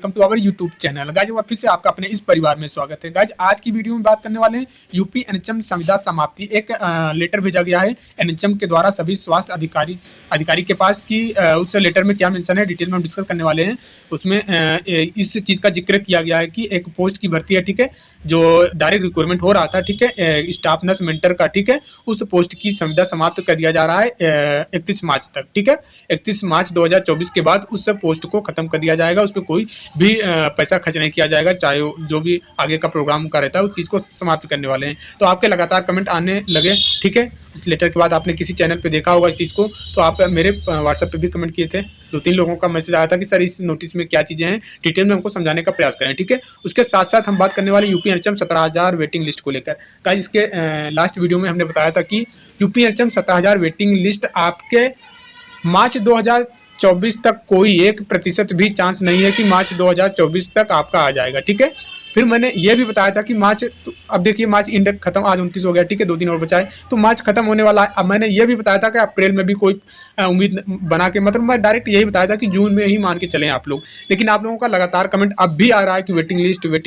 Welcome to our YouTube channel. Guys वापस से आपका अपने इस परिवार में स्वागत है। गाइज आज की वीडियो में बात करने वाले हैं यूपी एनएचएम संविदा समाप्ति। एक लेटर भेजा गया है एनएचएम के द्वारा सभी स्वास्थ्य अधिकारी के पास कि उस लेटर में क्या मेंशन है, डिटेल में हम डिस्कस करने वाले हैं। उसमें इस चीज़ का जिक्र किया गया है कि एक पोस्ट की भर्ती है, ठीक है, जो डायरेक्ट रिक्वायरमेंट हो रहा था, ठीक है, स्टाफ नर्स मेंटर का, ठीक है, उस पोस्ट की संविदा समाप्त कर दिया जा रहा है 31 मार्च तक, ठीक है। 31 मार्च 2024 के बाद उस पोस्ट को खत्म कर दिया जाएगा। उस पर कोई भी पैसा खर्च नहीं किया जाएगा, चाहे जो भी आगे का प्रोग्राम का रहता है उस चीज़ को समाप्त करने वाले हैं। तो आपके लगातार कमेंट आने लगे, ठीक है। इस लेटर के बाद आपने किसी चैनल पे देखा होगा इस चीज़ को, तो आप मेरे व्हाट्सएप पे भी कमेंट किए थे। 2-3 लोगों का मैसेज आया था कि सर इस नोटिस में क्या चीज़ें हैं, डिटेल में हमको समझाने का प्रयास करें, ठीक है। उसके साथ साथ हम बात करने वाले यूपी एनएचएम 17,000 वेटिंग लिस्ट को लेकर। गाइस इसके लास्ट वीडियो में हमने बताया था कि यूपी एनएचएम 17,000 वेटिंग लिस्ट आपके मार्च 2024 तक कोई 1% भी चांस नहीं है कि मार्च 2024 तक आपका आ जाएगा, ठीक है। फिर मैंने ये भी बताया था कि मार्च, तो अब देखिए मार्च इंडेक्स खत्म, आज 29 हो गया, ठीक है, 2 दिन और बचा है, तो मार्च खत्म होने वाला है। अब मैंने ये भी बताया था कि अप्रैल में भी कोई उम्मीद बना के, मतलब मैं डायरेक्ट यही बताया था कि जून में ही मान के चलें आप लोग। लेकिन आप लोगों का लगातार कमेंट अब भी आ रहा है कि वेटिंग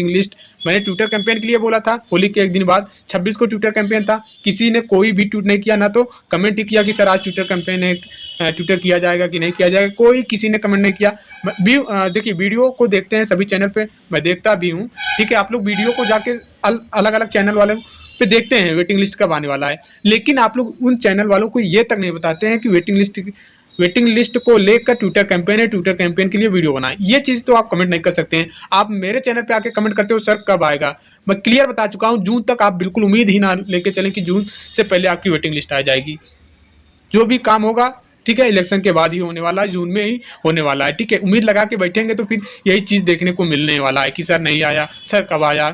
लिस्ट। मैंने ट्विटर कैंपेन के लिए बोला था, होली के एक दिन बाद 26 को ट्विटर कैंपेन था, किसी ने कोई भी ट्वीट नहीं किया, ना तो कमेंट ही किया कि सर आज ट्विटर कैंपेन है, ट्विटर किया जाएगा कि नहीं किया जाएगा, कोई किसी ने कमेंट नहीं किया। देखिए वीडियो को देखते हैं सभी चैनल पे, मैं देखता भी हूँ, ठीक है। आप लोग वीडियो को जाके अलग अलग चैनल वाले पे देखते हैं वेटिंग लिस्ट कब आने वाला है, लेकिन आप लोग उन चैनल वालों को ये तक नहीं बताते हैं कि वेटिंग लिस्ट को लेकर ट्विटर कैंपेन है, ट्विटर कैंपेन के लिए वीडियो बनाएं। ये चीज़ तो आप कमेंट नहीं कर सकते हैं। आप मेरे चैनल पे आके कमेंट करते हो सर कब आएगा, मैं क्लियर बता चुका हूँ, जून तक आप बिल्कुल उम्मीद ही ना लेके चलें कि जून से पहले आपकी वेटिंग लिस्ट आ जाएगी। जो भी काम होगा, ठीक है, इलेक्शन के बाद ही होने वाला है, जून में ही होने वाला है, ठीक है। उम्मीद लगा के बैठेंगे तो फिर यही चीज़ देखने को मिलने वाला है कि सर नहीं आया, सर कब आया।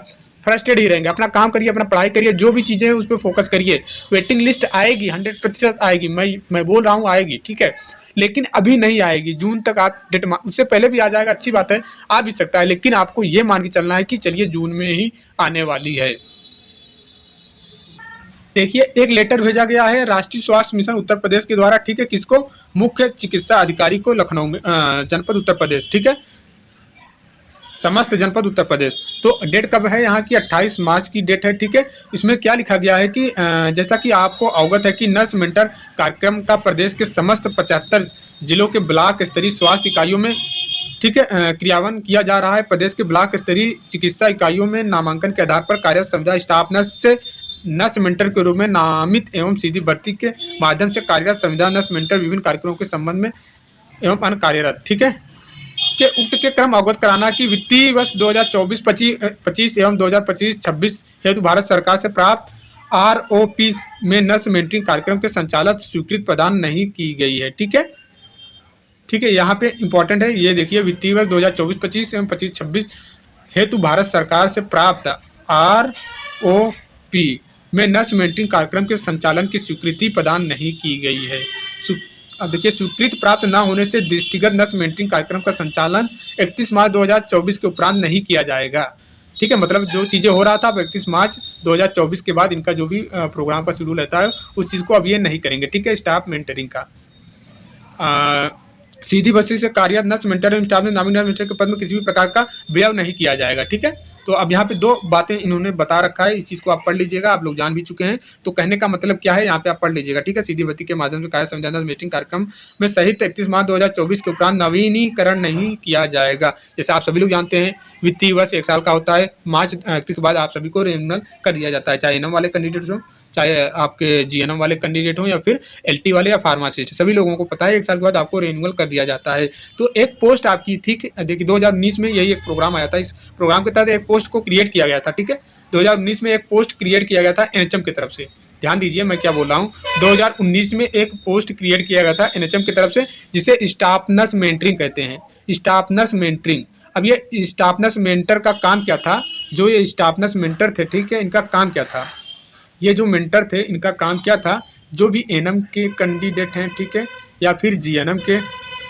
फ्रस्ट्रेट ही रहेंगे। अपना काम करिए, अपना पढ़ाई करिए, जो भी चीज़ें हैं उस पर फोकस करिए। वेटिंग लिस्ट आएगी, 100% आएगी, मैं बोल रहा हूँ आएगी, ठीक है, लेकिन अभी नहीं आएगी। जून तक आप डेट, उससे पहले भी आ जाएगा, अच्छी बात है, आ भी सकता है, लेकिन आपको ये मान के चलना है कि चलिए जून में ही आने वाली है। देखिए एक लेटर भेजा गया है राष्ट्रीय स्वास्थ्य मिशन उत्तर प्रदेश के द्वारा, ठीक है, किसको, मुख्य चिकित्सा अधिकारी को, लखनऊ में, जनपद उत्तर प्रदेश, ठीक है, समस्त जनपद उत्तर प्रदेश। तो डेट कब है यहाँ की, 28 मार्च की डेट है, ठीक है। इसमें क्या लिखा गया है कि जैसा कि आपको अवगत है कि नर्स मेंटर कार्यक्रम का प्रदेश के समस्त 75 जिलों के ब्लॉक स्तरीय स्वास्थ्य इकाइयों में, ठीक है, क्रियान्वयन किया जा रहा है। प्रदेश के ब्लॉक स्तरीय चिकित्सा इकाइयों में नामांकन के आधार पर कार्यरत संविदा स्टाफ नर्स से नर्स मेंटर के रूप में नामित एवं सीधी भर्ती के माध्यम से कार्यरत संविदा नर्स मेंटर विभिन्न कार्यक्रमों के संबंध में एवं अन्य कार्यरत, ठीक है, के उक्त के क्रम अवगत कराना कि वित्तीय वर्ष 2024-25 एवं 2025-26 हेतु भारत सरकार से प्राप्त ROP में नर्स मेंटरिंग कार्यक्रम के संचालक स्वीकृति प्रदान नहीं की गई है, ठीक है, ठीक है। यहाँ पे इंपॉर्टेंट है, ये देखिए, वित्तीय वर्ष 2024-25 एवं 25-26 हेतु भारत सरकार से प्राप्त ROP में नर्स मेंटरिंग कार्यक्रम के संचालन की स्वीकृति प्रदान नहीं की गई है। अब देखिए, स्वीकृति प्राप्त न होने से दृष्टिगत नर्स मेंटरिंग कार्यक्रम का संचालन 31 मार्च 2024 के उपरांत नहीं किया जाएगा, ठीक है। मतलब जो चीज़ें हो रहा था अब 31 मार्च 2024 के बाद इनका जो भी प्रोग्राम का शेड्यूल रहता है उस चीज़ को अब ये नहीं करेंगे, ठीक है। स्टाफ मेंटरिंग का सीधी भर्ती से कार्यरत नर्स मेंटर एवं स्टाफ में नामित नर्स मेंटर के पद में किसी भी प्रकार का व्यय नहीं किया जाएगा, ठीक है। तो अब यहाँ पे 2 बातें इन्होंने बता रखा है, इस चीज़ को आप पढ़ लीजिएगा, आप लोग जान भी चुके हैं। तो कहने का मतलब क्या है, यहाँ पे आप पढ़ लीजिएगा, ठीक है। सीधी भर्ती के माध्यम से कार्य संविदा नर्स मेंटरिंग कार्यक्रम में सहित 31 मार्च 2024 के उपरांत नवीनीकरण नहीं किया जाएगा। जैसे आप सभी लोग जानते हैं वित्तीय वर्ष 1 साल का होता है, मार्च 31 के बाद आप सभी को रिन्यूअल कर दिया जाता है, चाहे एनएम वाले कैंडिडेट हो, चाहे आपके जीएनएम वाले कैंडिडेट हो, या फिर एलटी वाले या फार्मासिस्ट, सभी लोगों को पता है 1 साल के बाद आपको रिन्यूअल कर दिया जाता है। तो एक पोस्ट आपकी थी, देखिए 2019 में यही एक प्रोग्राम आया था, इस प्रोग्राम के तहत एक पोस्ट को क्रिएट किया गया था, ठीक है। 2019 में एक पोस्ट क्रिएट किया गया था एनएचएम की तरफ से, ध्यान दीजिए मैं क्या बोल रहा हूँ। 2019 में एक पोस्ट क्रिएट किया गया था एनएचएम की तरफ से, जिसे स्टाफ नर्स मेंटरिंग कहते हैं, स्टाफ नर्स मेंटरिंग। अब ये स्टाफ नर्स मेंटर का काम क्या था, जो ये स्टाफ नर्स मेंटर थे, ठीक है, इनका काम क्या था, ये जो मेंटर थे इनका काम क्या था, जो भी एनएम के कैंडिडेट हैं, ठीक है, या फिर जीएनएम के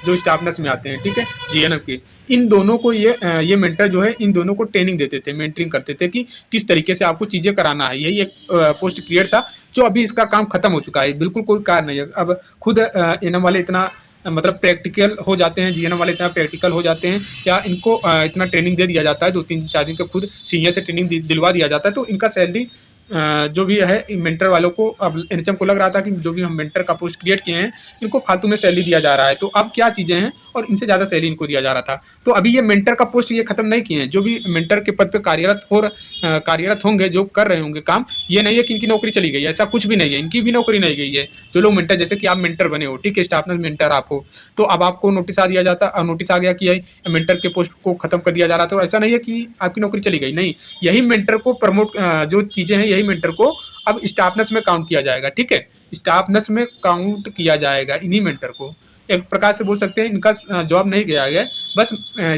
जो स्टाफ नर्स में आते हैं, ठीक है, जीएनएम के, इन दोनों को ये मेंटर जो है इन दोनों को ट्रेनिंग देते थे, मेंटरिंग करते थे कि किस तरीके से आपको चीज़ें कराना है। यही एक पोस्ट क्रिएट था, जो अभी इसका काम खत्म हो चुका है, बिल्कुल कोई कार्य नहीं है। अब खुद एनएम वाले इतना मतलब प्रैक्टिकल हो जाते हैं, जीएनएम वाले इतना प्रैक्टिकल हो जाते हैं, या इनको इतना ट्रेनिंग दे दिया जाता है, 2-3-4 दिन का खुद सीनियर से ट्रेनिंग दिलवा दिया जाता है, तो इनका सैलरी जो भी है मेंटर वालों को, अब एनएचएम को लग रहा था कि जो भी हम मेंटर का पोस्ट क्रिएट किए हैं इनको फालतू में सैलरी दिया जा रहा है, तो अब क्या चीज़ें हैं और इनसे ज़्यादा सैलरी इनको दिया जा रहा था। तो अभी ये मेंटर का पोस्ट ये खत्म नहीं किए हैं, जो भी मेंटर के पद पे कार्यरत होंगे, जो कर रहे होंगे काम, ये नहीं है कि इनकी नौकरी चली गई है, ऐसा कुछ भी नहीं है, इनकी भी नौकरी नहीं गई है। जो लोग मेंटर, जैसे कि आप मेंटर बने हो, ठीक है, स्टाफ नर्स मेंटर आप हो, तो अब आपको नोटिस आ दिया जाता, नोटिस आ गया कि मेंटर के पोस्ट को खत्म कर दिया जा रहा, तो ऐसा नहीं है कि आपकी नौकरी चली गई, नहीं, यही मेंटर को प्रमोट, जो चीज़ें हैं यही मेंटर को अब स्टाफ नर्स में काउंट किया जाएगा, ठीक है, स्टाफ नर्स में काउंट किया जाएगा इन्हीं मेंटर को। एक प्रकार से बोल सकते हैं इनका जॉब नहीं गया है, बस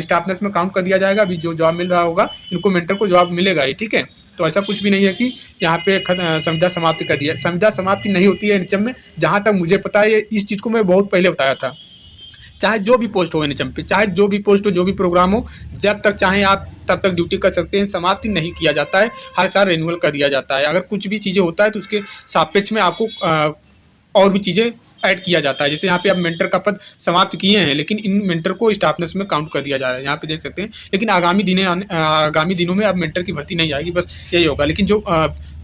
स्टाफ नर्स में काउंट कर दिया जाएगा। अभी जो जॉब मिल रहा होगा इनको मेंटर को जॉब मिलेगा ही, ठीक है। तो ऐसा कुछ भी नहीं है कि यहाँ पे संविदा समाप्ति कर दिया, संविदा समाप्ति नहीं होती है एनएचएम में, जहाँ तक मुझे पता है, इस चीज़ को मैं बहुत पहले बताया था। चाहे जो भी पोस्ट हो एनएचएम पे, चाहे जो भी पोस्ट हो, जो भी प्रोग्राम हो, जब तक चाहे आप तब तक ड्यूटी कर सकते हैं, समाप्ति नहीं किया जाता है, हर साल रिन्यूअल कर दिया जाता है। अगर कुछ भी चीज़ें होता है तो उसके सापेक्ष में आपको और भी चीज़ें ऐड किया जाता है। जैसे यहाँ पे आप मेंटर का पद समाप्त किए हैं, लेकिन इन मेंटर को स्टाफ नर्स में काउंट कर दिया जा रहा है, यहाँ पे देख सकते हैं। लेकिन आगामी दिनों में अब मेंटर की भर्ती नहीं आएगी, बस यही होगा। लेकिन जो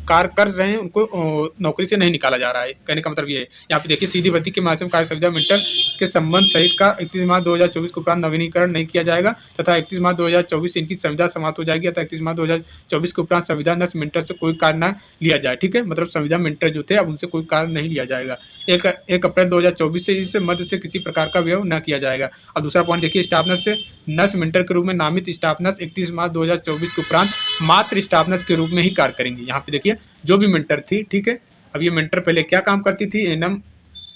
कार्य कर रहे हैं उनको नौकरी से नहीं निकाला जा रहा है, कहने का मतलब ये है। यहाँ पे देखिए, सीधी भर्ती के माध्यम कार्य संविदा मेंटर के संबंध सहित का 31 मार्च 2024 के उपरांत नवीनीकरण नहीं किया जाएगा तथा 31 मार्च 2024 से इनकी संविदा समाप्त हो जाएगी, तथा 31 मार्च 2024 के उपरांत संविदा नर्स मेंटर से कोई कार्य न लिया जाए, ठीक है। मतलब संविदा मेंटर जो थे अब उनसे कोई कार्य नहीं लिया जाएगा। 1 अप्रैल 2024 से इस मध्य से किसी प्रकार का व्यय न किया जाएगा। अब दूसरा पॉइंट देखिए, स्टाफ नर्स से नर्स मेंटर के रूप में नामित स्टाफ नर्स 31 मार्च 2024 के उपरांत मात्र स्टाफ नर्स के रूप में ही कार्य करेंगे। यहाँ पे देखिए, जो भी मेंटर थी, ठीक है, अब ये मेंटर पहले क्या काम करती थी, एएनएम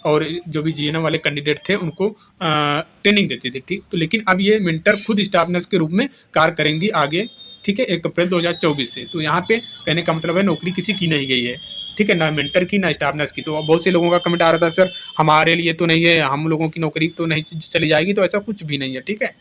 और जो भी जीएनएम वाले कैंडिडेट थे उनको ट्रेनिंग देती थी, ठीक। तो लेकिन अब ये मेंटर खुद स्टाफ नर्स के रूप में कार्य करेंगी आगे, ठीक है, 1 अप्रैल 2024 से। तो यहाँ पे कहने का मतलब है नौकरी किसी की नहीं गई है, ठीक है, ना मेंटर की ना स्टाफ नर्स की। तो बहुत से लोगों का कमेंट आ रहा था, सर हमारे लिए तो नहीं है, हम लोगों की नौकरी तो नहीं चली जाएगी, तो ऐसा कुछ भी नहीं है, ठीक है।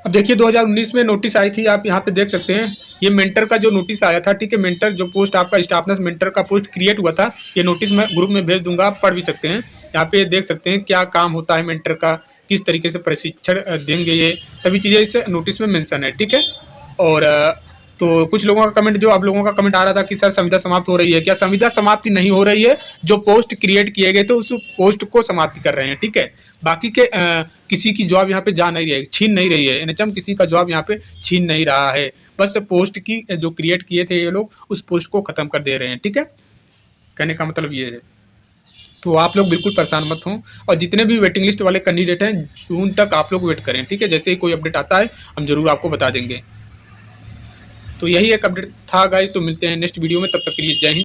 अब देखिए, 2019 में नोटिस आई थी, आप यहाँ पे देख सकते हैं, ये मेंटर का जो नोटिस आया था, ठीक है, मेंटर जो पोस्ट आपका स्टाफ नर्स मेंटर का पोस्ट क्रिएट हुआ था, ये नोटिस मैं ग्रुप में भेज दूंगा, आप पढ़ भी सकते हैं। यहाँ पे देख सकते हैं क्या काम होता है मेंटर का, किस तरीके से प्रशिक्षण देंगे, ये सभी चीज़ें इस नोटिस में मेंशन है, ठीक है। और तो कुछ लोगों का कमेंट, जो आप लोगों का कमेंट आ रहा था कि सर संविदा समाप्त हो रही है, क्या संविदा समाप्ति नहीं हो रही है, जो पोस्ट क्रिएट किए गए तो उस पोस्ट को समाप्ति कर रहे हैं, ठीक है। बाकी के किसी की जॉब यहाँ पे जा नहीं रही है, छीन नहीं रही है, एनएचएम किसी का जॉब यहाँ पे छीन नहीं रहा है, बस पोस्ट की जो क्रिएट किए थे ये लोग उस पोस्ट को खत्म कर दे रहे हैं, ठीक है। कहने का मतलब ये है। तो आप लोग बिल्कुल परेशान मत हों, और जितने भी वेटिंग लिस्ट वाले कैंडिडेट हैं जून तक आप लोग वेट करें, ठीक है। जैसे ही कोई अपडेट आता है हम जरूर आपको बता देंगे। तो यही एक अपडेट था गाइस, तो मिलते हैं नेक्स्ट वीडियो में, तब तक के लिए जय हिंद।